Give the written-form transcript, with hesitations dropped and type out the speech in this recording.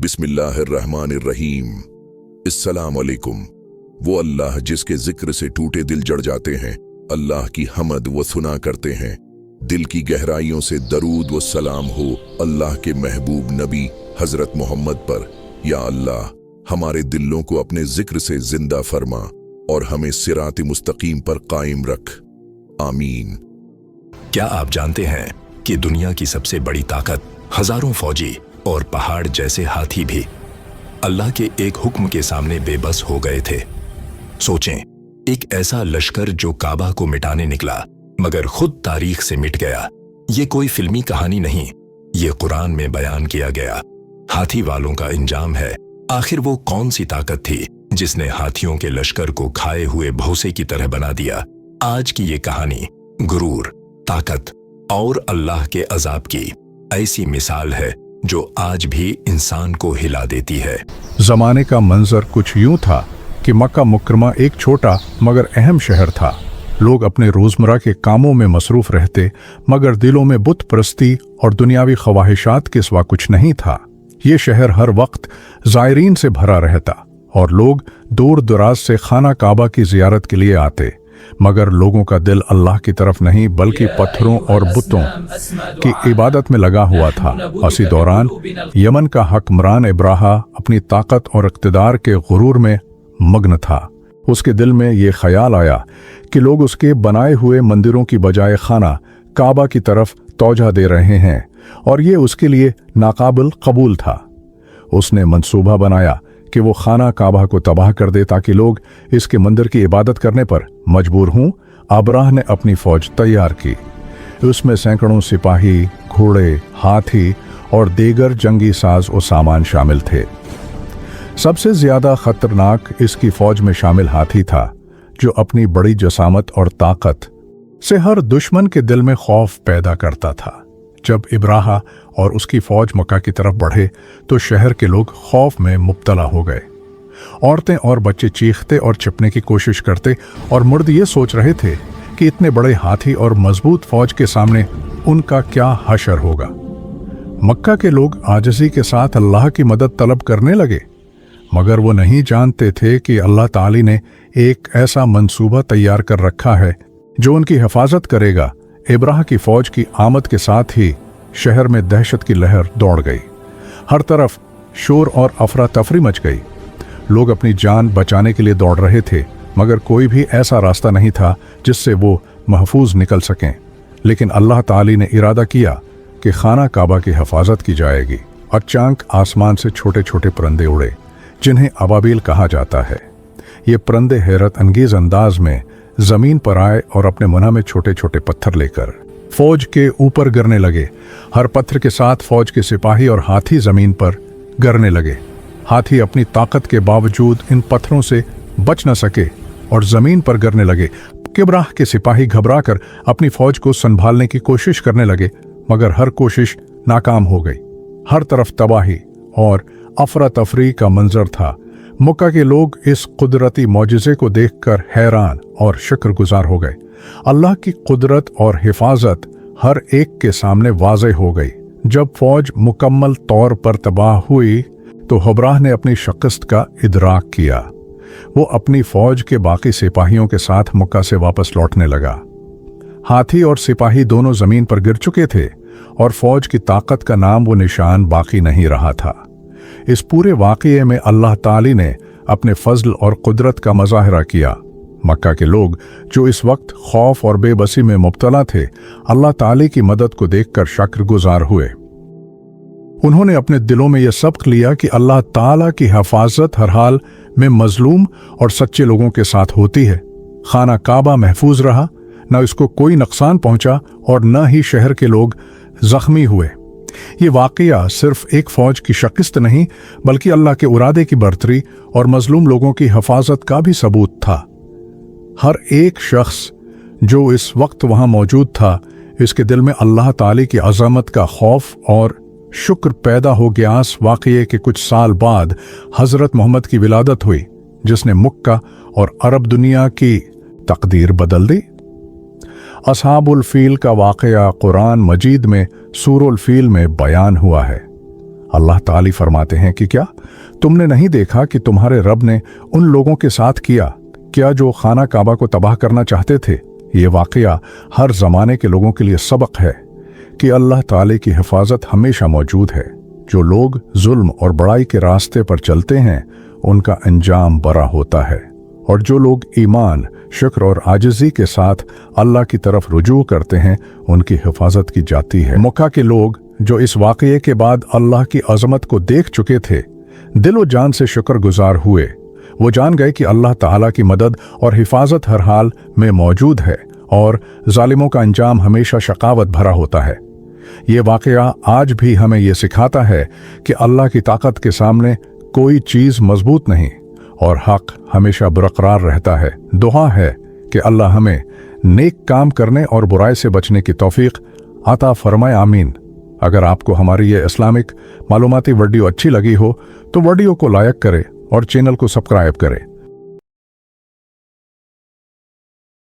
बिस्मिल्लाहिर्रहमानिर्रहीम। अस्सलाम अलैकुम। वो अल्लाह जिसके जिक्र से टूटे दिल जड़ जाते हैं, अल्लाह की हमद व सुना करते हैं। दिल की गहराइयों से दरूद व सलाम हो अल्लाह के महबूब नबी हजरत मोहम्मद पर। या अल्लाह, हमारे दिलों को अपने जिक्र से जिंदा फरमा और हमें सिरात मुस्तकीम पर कायम रख। आमीन। क्या आप जानते हैं कि दुनिया की सबसे बड़ी ताकत हजारों फौजी और पहाड़ जैसे हाथी भी अल्लाह के एक हुक्म के सामने बेबस हो गए थे। सोचें, एक ऐसा लश्कर जो काबा को मिटाने निकला मगर खुद तारीख से मिट गया। ये कोई फिल्मी कहानी नहीं, ये कुरान में बयान किया गया हाथी वालों का इंजाम है। आखिर वो कौन सी ताकत थी जिसने हाथियों के लश्कर को खाए हुए भूसे की तरह बना दिया? आज की ये कहानी गुरूर, ताकत और अल्लाह के अजाब की ऐसी मिसाल है जो आज भी इंसान को हिला देती है। जमाने का मंजर कुछ यूं था कि मक्का मुकरमा एक छोटा मगर अहम शहर था। लोग अपने रोजमर्रा के कामों में मसरूफ रहते, मगर दिलों में बुत परस्ती और दुनियावी ख्वाहिशात के सिवा कुछ नहीं था। ये शहर हर वक्त ज़ायरीन से भरा रहता और लोग दूर दराज से खाना काबा की जियारत के लिए आते, मगर लोगों का दिल अल्लाह की तरफ नहीं बल्कि पत्थरों और बुतों की इबादत में लगा हुआ था। इसी दौरान यमन का हुक्मरान इब्राहा अपनी ताकत और इक़्तिदार के गुरूर में मग्न था। उसके दिल में ये ख्याल आया कि लोग उसके बनाए हुए मंदिरों की बजाय खाना काबा की तरफ तौजह दे रहे हैं और ये उसके लिए नाकाबिल कबूल था। उसने मंसूबा बनाया कि वो खाना काबा को तबाह कर दे ताकि लोग इसके मंदिर की इबादत करने पर मजबूर हों। अबराह ने अपनी फौज तैयार की। उसमें सैकड़ों सिपाही, घोड़े, हाथी और दीगर जंगी साज और सामान शामिल थे। सबसे ज्यादा खतरनाक इसकी फौज में शामिल हाथी था, जो अपनी बड़ी जसामत और ताकत से हर दुश्मन के दिल में खौफ पैदा करता था। जब इब्राहा और उसकी फौज मक्का की तरफ बढ़े तो शहर के लोग खौफ में मुब्तला हो गए। औरतें और बच्चे चीखते और छिपने की कोशिश करते और मर्द ये सोच रहे थे कि इतने बड़े हाथी और मजबूत फौज के सामने उनका क्या हशर होगा। मक्का के लोग आजिज़ी के साथ अल्लाह की मदद तलब करने लगे, मगर वो नहीं जानते थे कि अल्लाह ताली ने एक ऐसा मंसूबा तैयार कर रखा है जो उनकी हिफाजत करेगा। इब्राह की फौज की आमद के साथ ही शहर में दहशत की लहर दौड़ गई। हर तरफ शोर और अफरा तफरी मच गई। लोग अपनी जान बचाने के लिए दौड़ रहे थे, मगर कोई भी ऐसा रास्ता नहीं था जिससे वो महफूज निकल सकें। लेकिन अल्लाह ताली ने इरादा किया कि खाना काबा की हिफाजत की जाएगी। अचानक आसमान से छोटे छोटे परिंदे उड़े, जिन्हें अबाबील कहा जाता है। ये परिंदे हैरत अंगेज अंदाज में जमीन पर आए और अपने मुना में छोटे छोटे पत्थर लेकर फौज के ऊपर गिरने लगे। हर पत्थर के साथ फौज के सिपाही और हाथी जमीन पर गिरने लगे। हाथी अपनी ताकत के बावजूद इन पत्थरों से बच न सके और जमीन पर गिरने लगे। इब्राह के सिपाही घबराकर अपनी फौज को संभालने की कोशिश करने लगे, मगर हर कोशिश नाकाम हो गई। हर तरफ तबाही और अफरा तफरी का मंजर था। मक्का के लोग इस कुदरती मौजिज़े को देखकर हैरान और शुक्रगुजार हो गए। अल्लाह की कुदरत और हिफाजत हर एक के सामने वाज़ेह हो गई। जब फौज मुकम्मल तौर पर तबाह हुई तो इब्राह ने अपनी शिकस्त का इदराक किया। वो अपनी फौज के बाकी सिपाहियों के साथ मक्का से वापस लौटने लगा। हाथी और सिपाही दोनों जमीन पर गिर चुके थे और फौज की ताकत का नाम व निशान बाकी नहीं रहा था। इस पूरे वाक़ये में अल्लाह ताली ने अपने फजल और कुदरत का मुज़ाहरा किया। मक्का के लोग जो इस वक्त खौफ और बेबसी में मुब्तला थे, अल्लाह ताली की मदद को देखकर शुक्रगुजार हुए। उन्होंने अपने दिलों में यह सबक लिया कि अल्लाह ताला की हिफाजत हर हाल में मजलूम और सच्चे लोगों के साथ होती है। खाना काबा महफूज रहा, न इसको कोई नुकसान पहुंचा और न ही शहर के लोग जख्मी हुए। ये वाक़या सिर्फ एक फौज की शिकस्त नहीं बल्कि अल्लाह के इरादे की बरतरी और मजलूम लोगों की हिफाजत का भी सबूत था। हर एक शख्स जो इस वक्त वहां मौजूद था, इसके दिल में अल्लाह ताली की अज़मत का खौफ और शुक्र पैदा हो गया। इस वाक़ये के कुछ साल बाद हज़रत मोहम्मद की विलादत हुई, जिसने मक्का और अरब दुनिया की तकदीर बदल दी। अस्हाबुल फील का वाक़या कुरान मजीद में सूरुल फील में बयान हुआ है। अल्लाह ताली फरमाते हैं कि क्या तुमने नहीं देखा कि तुम्हारे रब ने उन लोगों के साथ किया क्या जो खाना काबा को तबाह करना चाहते थे। ये वाकया हर जमाने के लोगों के लिए सबक है कि अल्लाह ताले की हिफाजत हमेशा मौजूद है। जो लोग जुल्म और बड़ाई के रास्ते पर चलते हैं उनका अंजाम बड़ा होता है, और जो लोग ईमान, शुक्र और आजिज़ी के साथ अल्लाह की तरफ रुजू करते हैं उनकी हिफाजत की जाती है। मक्का के लोग जो इस वाक़ये के बाद अल्लाह की अज़मत को देख चुके थे, दिलो जान से शुक्रगुजार हुए। वो जान गए कि अल्लाह ताला की मदद और हिफाजत हर हाल में मौजूद है और जालिमों का अंजाम हमेशा शकावत भरा होता है। ये वाक़या आज भी हमें ये सिखाता है कि अल्लाह की ताकत के सामने कोई चीज़ मजबूत नहीं और हक हमेशा बरकरार रहता है। दुआ है कि अल्लाह हमें नेक काम करने और बुराई से बचने की तौफीक अता फरमाए, आमीन। अगर आपको हमारी ये इस्लामिक मालूमाती वीडियो अच्छी लगी हो तो वीडियो को लाइक करें और चैनल को सब्सक्राइब करें।